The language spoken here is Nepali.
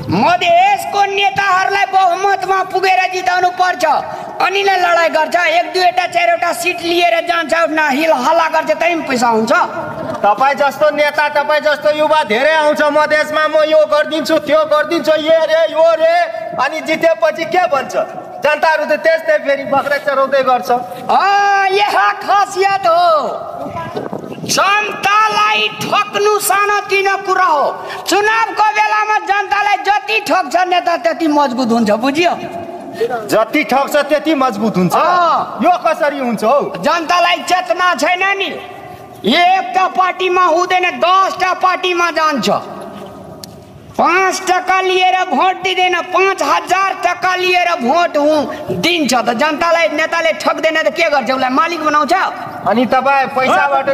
मधेसको नेताहरूलाई बहुमतमा पुगेर जिताउनु पर्छ अनि नै लडाई गर्छ। 1-2 4 सिट लिएर जान्छ हिल हल्ला गर्छ त्यही पैसा हुन्छ। तपाईँ जस्तो नेता तपाईँ जस्तो युवा धेरै आउँछ मधेसमा, म यो गरिदिन्छु त्यो गरिदिन्छु ये रे यो रे, अनि जितेपछि के भन्छ जनताहरू त त्यस्तै फेरि बक्रा चराउँदै गर्छ। यहाँ खासियत हो, जनतालाई ठग्नु सानोतिनो कुरा हो। चुनावको बेलामा जनतालाई जति ठग्छ नेता त्यति मजबुत हुन्छ, बुझ्यो? जति ठग्छ त्यति मजबुत हुन्छ। यो कसरी हुन्छ हौ? जनतालाई चेतना छैन नि। एकटा पार्टीमा हुँदैन 10टा पार्टीमा जान्छ। 5 टका लिएर भोट दिँदैन, 5000 टका लिएर भोट दिन्छ त जनतालाई नेताले ठग्दैन त के गर्छ? उसलाई मालिक बनाउँछ। अनि तपाईँ पैसाबाट